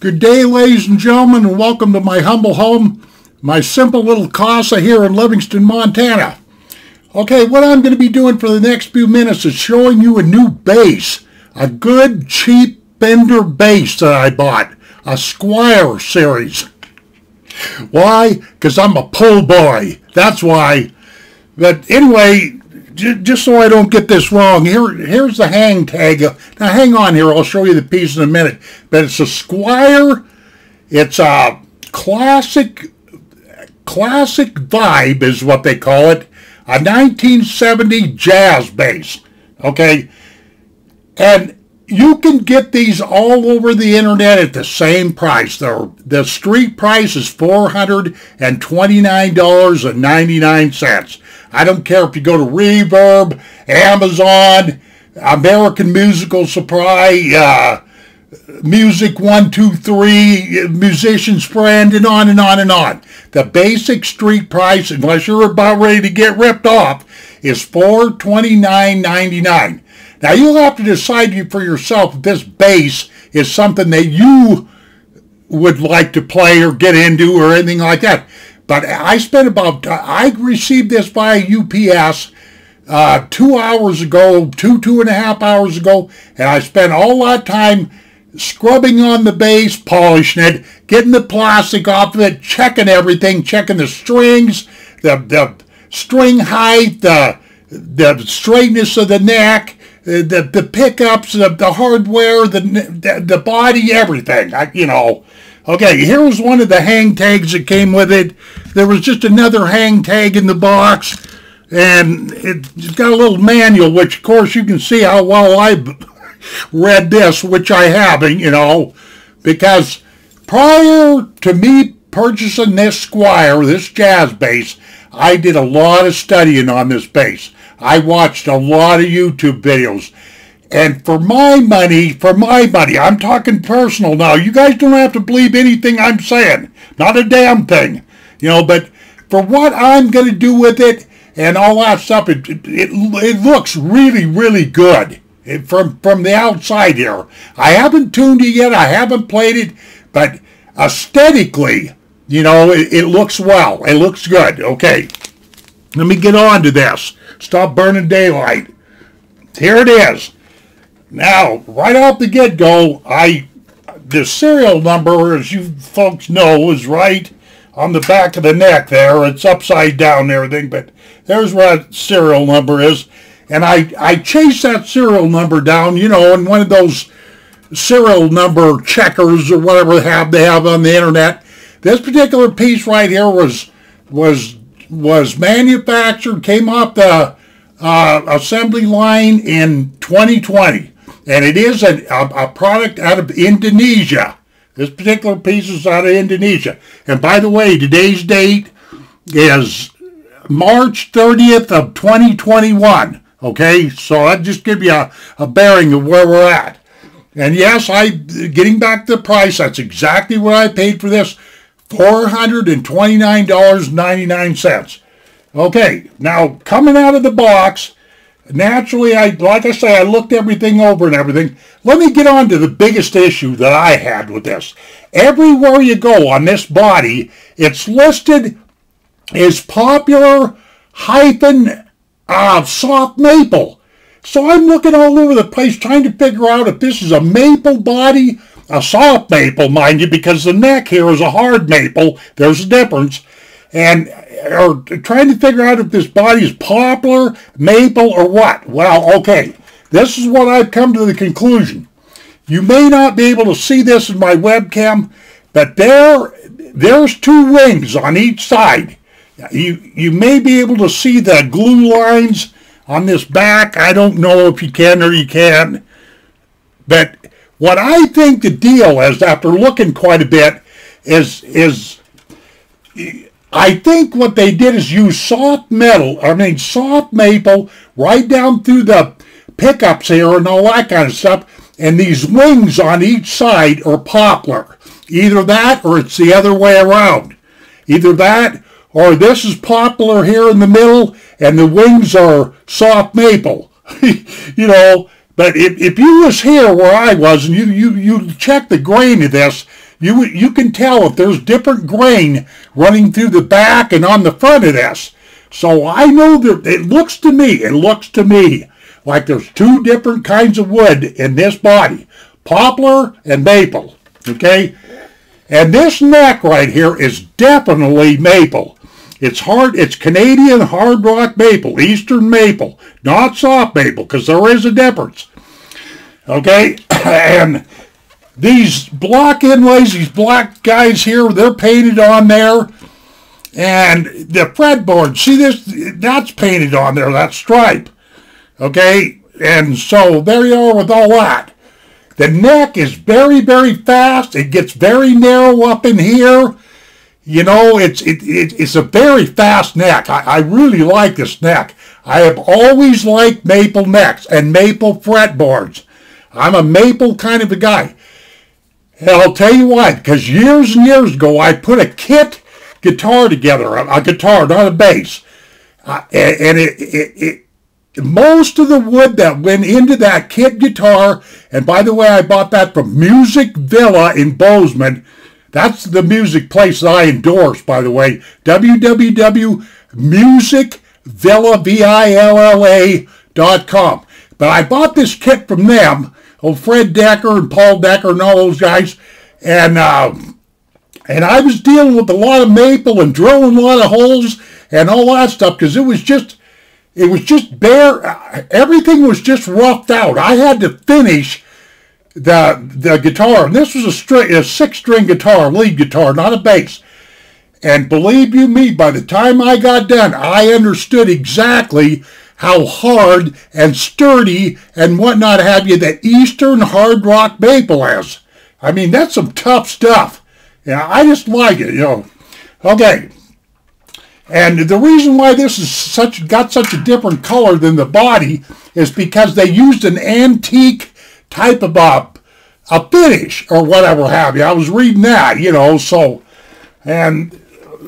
Good day, ladies and gentlemen, and welcome to my humble home, my simple little casa here in Livingston, Montana. Okay, what I'm going to be doing for the next few minutes is showing you a new bass, a good, cheap Fender bass that I bought, a Squier series. Why? Because I'm a pull boy. That's why. But anyway, just so I don't get this wrong, here's the hang tag. Now hang on here, I'll show you the piece in a minute. But it's a Squier. It's a classic vibe is what they call it. A 1970 jazz bass. Okay? And you can get these all over the internet at the same price. The street price is $429.99. I don't care if you go to Reverb, Amazon, American Musical Supply, Music 123, Musician's Friend, and on and on and on. The basic street price, unless you're about ready to get ripped off, is $429.99. Now you'll have to decide for yourself if this bass is something that you would like to play or get into or anything like that. But I received this via UPS 2 hours ago, two and a half hours ago, and I spent all that time scrubbing on the bass, polishing it, getting the plastic off of it, checking everything, checking the strings, the string height, the straightness of the neck, the pickups, the hardware, the body, everything. Okay, here was one of the hang tags that came with it. There was just another hang tag in the box, and it's got a little manual, which of course you can see how well I read this, which I haven't, because prior to me purchasing this Squier, this jazz bass, I did a lot of studying on this bass. I watched a lot of YouTube videos. And for my money, I'm talking personal now. You guys don't have to believe anything I'm saying. Not a damn thing. But for what I'm going to do with it and all that stuff, it looks really, really good from the outside here. I haven't tuned it yet. I haven't played it. But aesthetically, it looks well. It looks good. Okay. Let me get on to this. Stop burning daylight. Here it is. Now, right off the get-go, the serial number, as you folks know, is right on the back of the neck there. It's upside down and everything, but there's where that serial number is. And I chased that serial number down, in one of those serial number checkers or whatever they have on the internet. This particular piece right here was manufactured, came off the assembly line in 2020. And it is a product out of Indonesia. This particular piece is out of Indonesia. And by the way, today's date is March 30th of 2021. Okay, so that just gives you a bearing of where we're at. And yes, getting back to the price, that's exactly what I paid for this, $429.99. Okay, now coming out of the box, naturally, like I say, I looked everything over and everything. Let me get on to the biggest issue that I had with this. Everywhere you go on this body, it's listed as popular soft maple. So I'm looking all over the place trying to figure out if this is a maple body, a soft maple, mind you, because the neck here is a hard maple. There's a difference. Or trying to figure out if this body is poplar, maple, or what. Well, okay, this is what I've come to the conclusion. You may not be able to see this in my webcam, but there's two wings on each side. You may be able to see the glue lines on this back. I don't know if you can or you can't. But what I think the deal is, after looking quite a bit, is I think what they did is use soft maple right down through the pickups here and all that kind of stuff. And these wings on each side are poplar. Either that or it's the other way around. Either that or this is poplar here in the middle and the wings are soft maple. But if you was here where I was and you check the grain of this, you can tell if there's different grain running through the back and on the front of this. So I know that it looks to me like there's two different kinds of wood in this body, poplar and maple, okay? And this neck right here is definitely maple. It's Canadian hard rock maple, eastern maple, not soft maple, because there is a difference, okay? And these block inlays, these black guys here, they're painted on there. And the fretboard, see this, that's painted on there, that stripe. Okay, and so there you are with all that. The neck is very, very fast. It gets very narrow up in here. You know, it's a very fast neck. I really like this neck. I have always liked maple necks and maple fretboards. I'm a maple kind of a guy. And I'll tell you why, because years and years ago, I put a kit guitar together, a guitar, not a bass. And most of the wood that went into that kit guitar, and by the way, I bought that from Music Villa in Bozeman. That's the music place that I endorse, by the way, www.musicvilla.com. But I bought this kit from them, Fred Decker and Paul Decker and all those guys, and I was dealing with a lot of maple and drilling a lot of holes and all that stuff because it was just bare. Everything was just roughed out. I had to finish the guitar. And this was a 6-string guitar, lead guitar, not a bass. And believe you me, by the time I got done, I understood exactly how hard and sturdy and whatnot have you that Eastern hard rock maple is. I mean, that's some tough stuff. Yeah, I just like it, you know. Okay. And the reason why this is got such a different color than the body is because they used an antique type of a finish or whatever have you. I was reading that, you know, so. And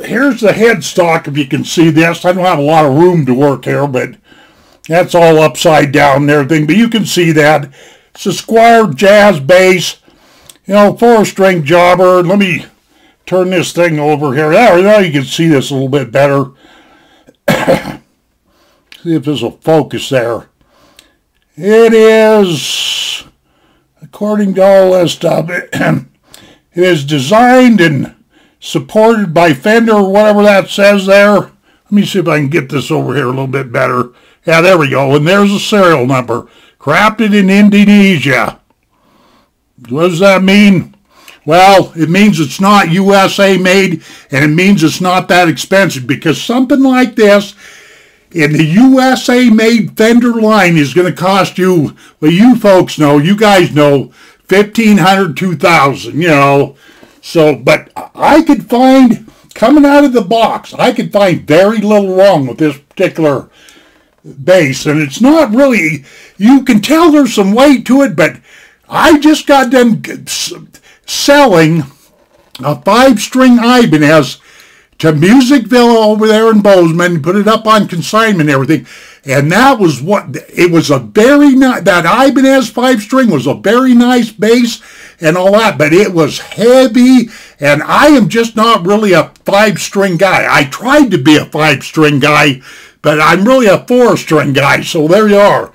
here's the headstock, if you can see this. I don't have a lot of room to work here, but that's all upside down and everything. But you can see that. It's a Squier jazz bass. You know, 4-string jobber. Let me turn this thing over here. Now you can see this a little bit better. See if this will focus there. It is, according to all this stuff, it is designed and supported by Fender, or whatever that says there. Let me see if I can get this over here a little bit better. Yeah, there we go. And there's a serial number. Crafted in Indonesia. What does that mean? Well, it means it's not USA made, and it means it's not that expensive, because something like this in the USA made Fender line is going to cost you, well, you folks know, you guys know, $1,500, $2,000, you know. So, but I could find, coming out of the box, I could find very little wrong with this particular bass, and it's not really, you can tell there's some weight to it, but I just got done selling a 5-string Ibanez to Music Villa over there in Bozeman, put it up on consignment and everything, and that was what, it was a very nice, that Ibanez 5-string was a very nice bass and all that, but it was heavy, and I am just not really a 5-string guy. I tried to be a 5-string guy, but I'm really a 4-string guy, so there you are.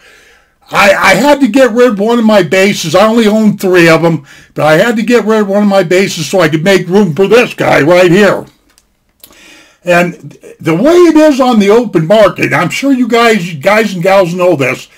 I had to get rid of one of my basses. I only own 3 of them, but I had to get rid of one of my basses so I could make room for this guy right here. And the way it is on the open market, I'm sure you guys and gals know this,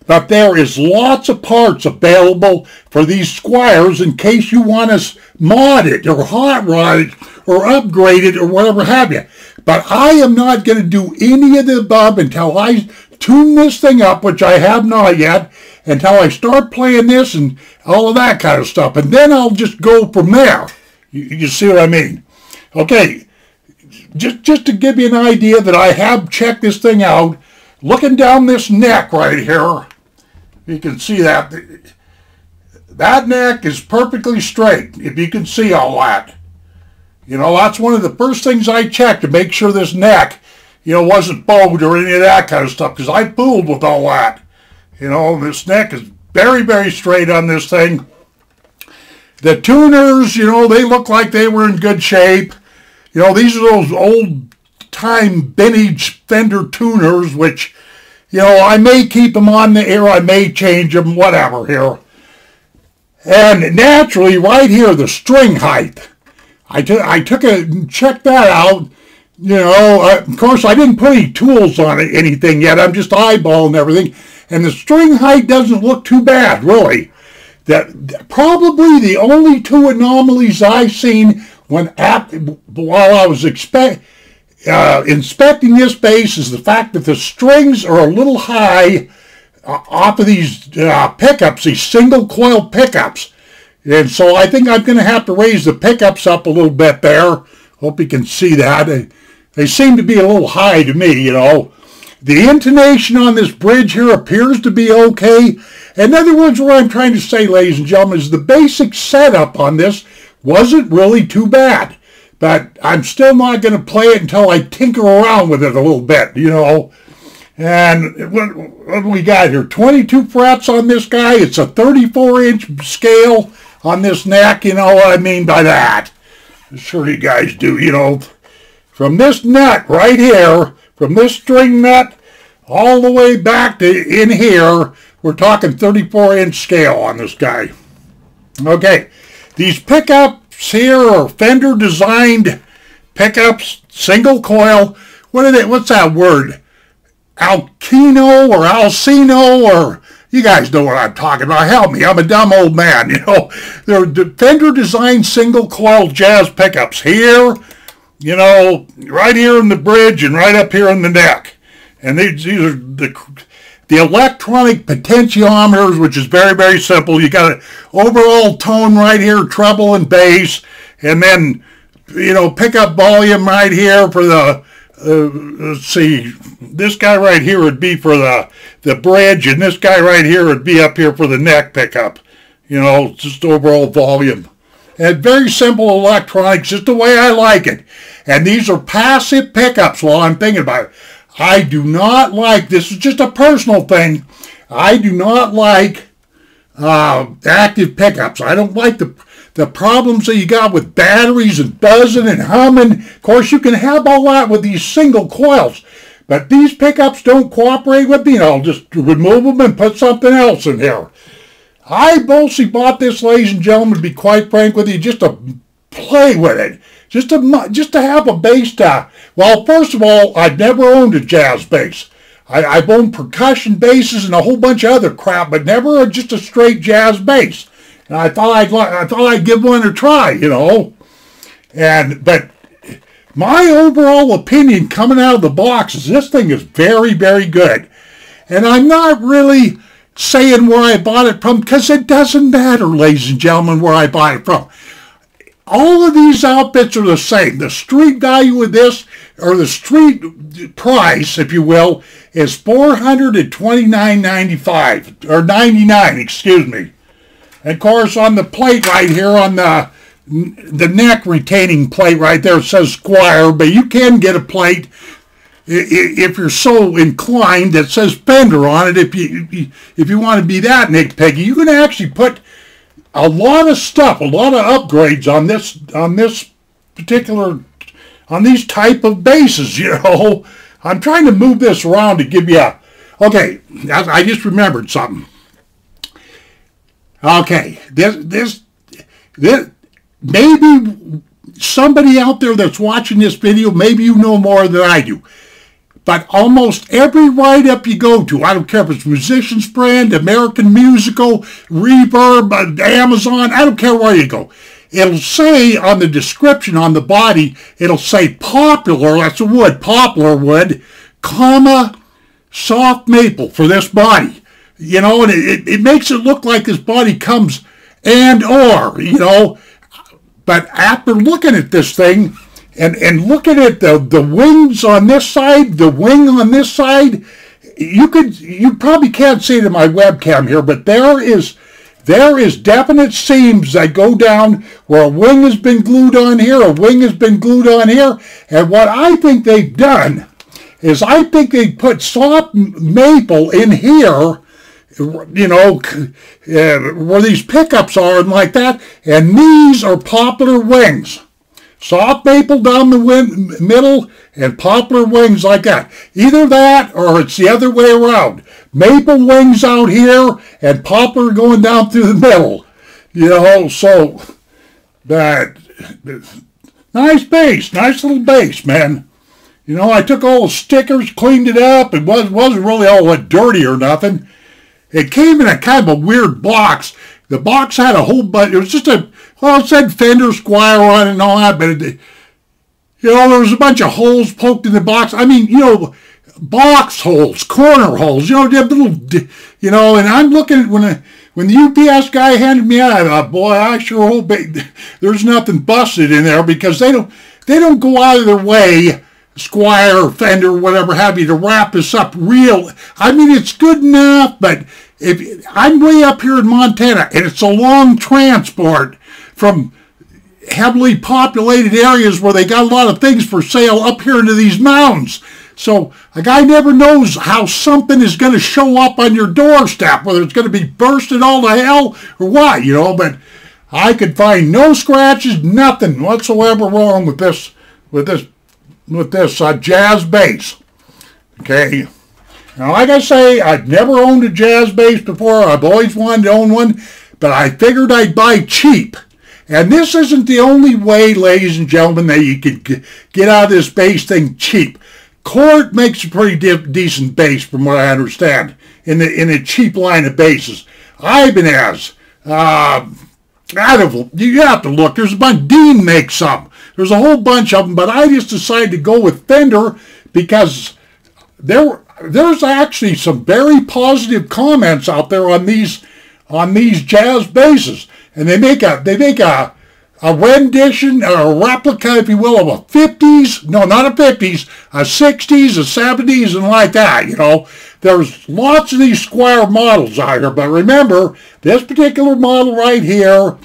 but there is lots of parts available for these Squiers in case you want to mod it or hot rod it or upgrade it or whatever have you. But I am not going to do any of the above until I tune this thing up, which I have not yet, until I start playing this and all of that kind of stuff. And then I'll just go from there. You see what I mean? Okay, just to give you an idea that I have checked this thing out, looking down this neck right here, you can see that. That neck is perfectly straight, if you can see all that. You know, that's one of the first things I checked to make sure this neck, you know, wasn't bowed or any of that kind of stuff, because I fooled with all that. You know, this neck is very, very straight on this thing. The tuners, you know, they look like they were in good shape. You know, these are those old-time vintage Fender tuners, which, you know, I may keep them on the air, I may change them, whatever here. And naturally, right here, the string height. I checked that out. You know, of course, I didn't put any tools on it, anything yet. I'm just eyeballing everything. And the string height doesn't look too bad, really. Probably the only two anomalies I've seen while I was inspecting this bass is the fact that the strings are a little high off of these pickups, these single coil pickups. And so I think I'm going to have to raise the pickups up a little bit there. Hope you can see that. They seem to be a little high to me, you know. The intonation on this bridge here appears to be okay. In other words, what I'm trying to say, ladies and gentlemen, is the basic setup on this wasn't really too bad. But I'm still not going to play it until I tinker around with it a little bit, you know. And what do we got here? 22 frets on this guy. It's a 34-inch scale on this neck. You know what I mean by that. I'm sure you guys do, you know. From this nut right here, from this string nut all the way back to in here, we're talking 34-inch scale on this guy. Okay, these pickups here are Fender designed pickups, single coil. What are they? What's that word? Alcino or Alcino, or you guys know what I'm talking about. Help me, I'm a dumb old man, you know. They're Fender designed single coil jazz pickups here, you know, right here in the bridge and right up here in the neck. And these are the electronic potentiometers, which is very, very simple. You got an overall tone right here, treble and bass, and then, you know, pickup volume right here for the, let's see, this guy right here would be for the bridge, and this guy right here would be up here for the neck pickup. You know, just overall volume. And very simple electronics, just the way I like it. And these are passive pickups while I'm thinking about it. I do not like, this is just a personal thing, I do not like active pickups. I don't like the problems that you got with batteries and buzzing and humming. Of course, you can have all that with these single coils. But these pickups don't cooperate with me. I'll just remove them and put something else in here. I mostly bought this, ladies and gentlemen, to be quite frank with you, just to play with it. Just to have a bass to, well, first of all, I've never owned a jazz bass. I've owned percussion basses and a whole bunch of other crap, but never just a straight jazz bass. And I thought I'd give one a try, you know. But my overall opinion coming out of the box is this thing is very, very good. And I'm not really saying where I bought it from, because it doesn't matter, ladies and gentlemen, where I bought it from. All of these outfits are the same. The street value of this, or the street price, if you will, is $429.95, or 99, excuse me. And of course, on the plate right here, on the neck retaining plate right there, it says Squier, but you can get a plate if you're so inclined that says Fender on it. If you want to be that nitpicky, you can actually put a lot of stuff, a lot of upgrades on these type of basses, you know. I'm trying to move this around to give you a, okay, I just remembered something. Okay, this maybe somebody out there that's watching this video, maybe you know more than I do. But almost every write-up you go to, I don't care if it's Musician's Friend, American Musical, Reverb, Amazon, I don't care where you go. It'll say on the description on the body, it'll say popular, that's a wood, poplar wood, comma, soft maple for this body. You know, and it makes it look like this body comes and or, you know. But after looking at this thing, and looking at the wings on this side, the wing on this side, you probably can't see it in my webcam here, but there is definite seams that go down where a wing has been glued on here, a wing has been glued on here, and what I think they've done is I think they put soft maple in here you know, where these pickups are and like that. And these are poplar wings. Soft maple down the middle and poplar wings like that. Either that or it's the other way around. Maple wings out here and poplar going down through the middle. You know, so that nice bass, nice little bass, man. You know, I took all the stickers, cleaned it up. It wasn't really all that dirty or nothing. It came in a kind of a weird box. The box had a whole bunch. It was just it said Fender Squier on it and all that, but you know, there was a bunch of holes poked in the box. I mean, you know, box holes, corner holes, you know, little, you know, and I'm looking at when the UPS guy handed me out, I thought, boy, I sure hope there's nothing busted in there, because they don't go out of their way, Squier, Fender, whatever have you, to wrap this up real. I mean, it's good enough, but if I'm way up here in Montana, and it's a long transport from heavily populated areas where they got a lot of things for sale up here into these mountains. So a guy never knows how something is going to show up on your doorstep, whether it's going to be bursted all to hell or what, you know. But I could find no scratches, nothing whatsoever wrong with this jazz bass. Okay. Now, like I say, I've never owned a jazz bass before. I've always wanted to own one, but I figured I'd buy cheap. And this isn't the only way, ladies and gentlemen, that you could get out of this bass thing cheap. Cort makes a pretty decent bass, from what I understand, in a cheap line of basses. Ibanez, you have to look. There's a bunch. Dean makes some. There's a whole bunch of them, but I just decided to go with Fender because there's actually some very positive comments out there on these jazz basses, and they make a rendition or a replica, if you will, of a 50s, no, not a 50s, a 60s, a 70s, and like that, you know. There's lots of these Squier models out here, but remember, this particular model right here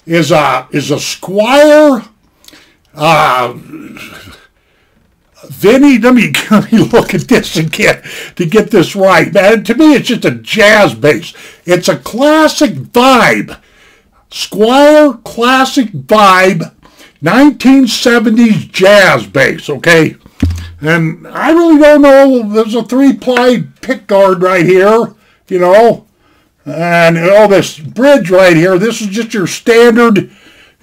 is a Squier Vinny, let me look at this again to get this right, man. To me, it's just a jazz bass. It's a classic vibe. Squier Classic Vibe 1970s jazz bass, okay? And I really don't know. There's a 3-ply pick guard right here, you know. And this bridge right here, this is just your standard,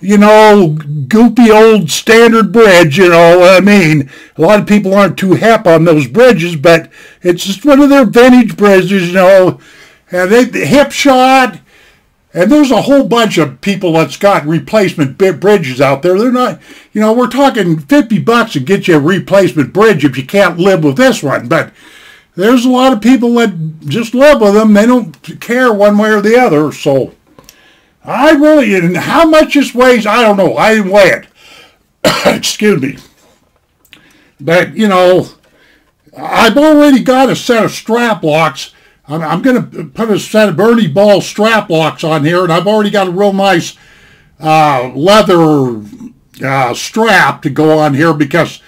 you know, goopy old standard bridge, you know what I mean. A lot of people aren't too hep on those bridges, but it's just one of their vintage bridges, you know. And the hip shot. And there's a whole bunch of people that's got replacement bridges out there. They're not, you know, we're talking $50 to get you a replacement bridge if you can't live with this one. But there's a lot of people that just live with them. They don't care one way or the other. So I really, and how much this weighs, I don't know. I didn't weigh it. Excuse me. But, you know, I've already got a set of strap locks. I'm going to put a set of Bernie Ball strap locks on here, and I've already got a real nice leather strap to go on here, because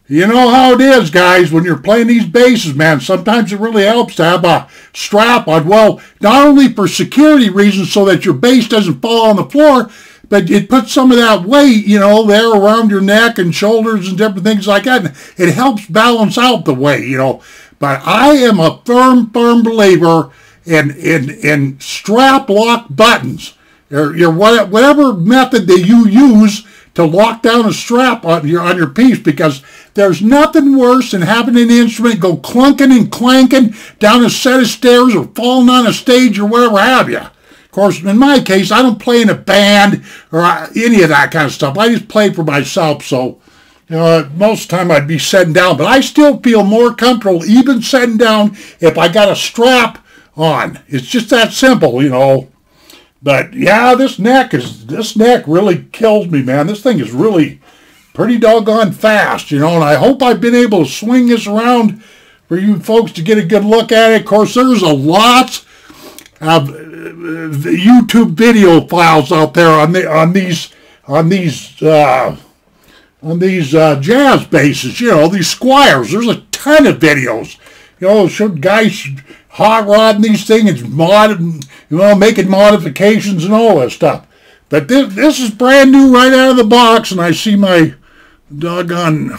you know how it is, guys, when you're playing these basses, man. Sometimes it really helps to have a strap on. Well, not only for security reasons so that your bass doesn't fall on the floor, but it puts some of that weight, you know, there around your neck and shoulders and different things like that. And it helps balance out the weight, you know. But I am a firm believer in strap lock buttons. Whatever method that you use to lock down a strap on your piece, because there's nothing worse than having an instrument go clunking and clanking down a set of stairs or falling on a stage or whatever have you. Of course, in my case, I don't play in a band or any of that kind of stuff. I just play for myself, so you know, most of the time I'd be sitting down, but I still feel more comfortable even sitting down if I got a strap on. It's just that simple, you know. But yeah, this neck really kills me, man. This thing is really pretty doggone fast, you know, and I hope I've been able to swing this around for you folks to get a good look at it. Of course, there's a lot of YouTube video files out there on these jazz basses, you know, these Squiers. There's a ton of videos, you know, show guys hot rodding these things, making modifications and all that stuff. But this is brand new right out of the box, and I see my doggone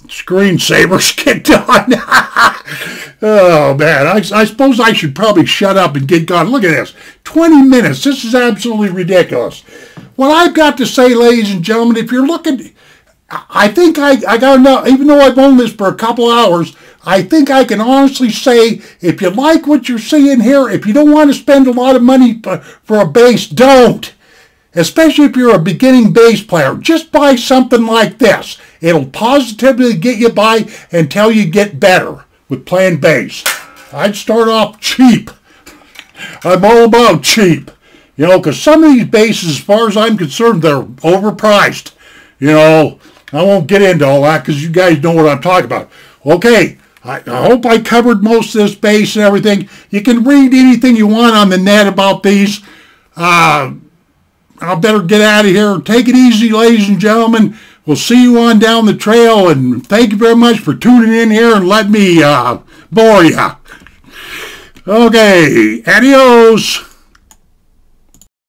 screensavers kicked on. Oh, man. I suppose I should probably shut up and get gone. Look at this. 20 minutes. This is absolutely ridiculous. What I've got to say, ladies and gentlemen, if you're looking... I think I got enough, even though I've owned this for a couple hours, I think I can honestly say, if you like what you're seeing here, if you don't want to spend a lot of money for a bass, don't. Especially if you're a beginning bass player. Just buy something like this. It'll positively get you by until you get better with playing bass. I'd start off cheap. I'm all about cheap. You know, because some of these basses, as far as I'm concerned, they're overpriced. You know, I won't get into all that because you guys know what I'm talking about. Okay, I hope I covered most of this bass and everything. You can read anything you want on the net about these. I better get out of here. Take it easy, ladies and gentlemen. We'll see you on down the trail, and thank you very much for tuning in here and let me bore you. Okay, adios.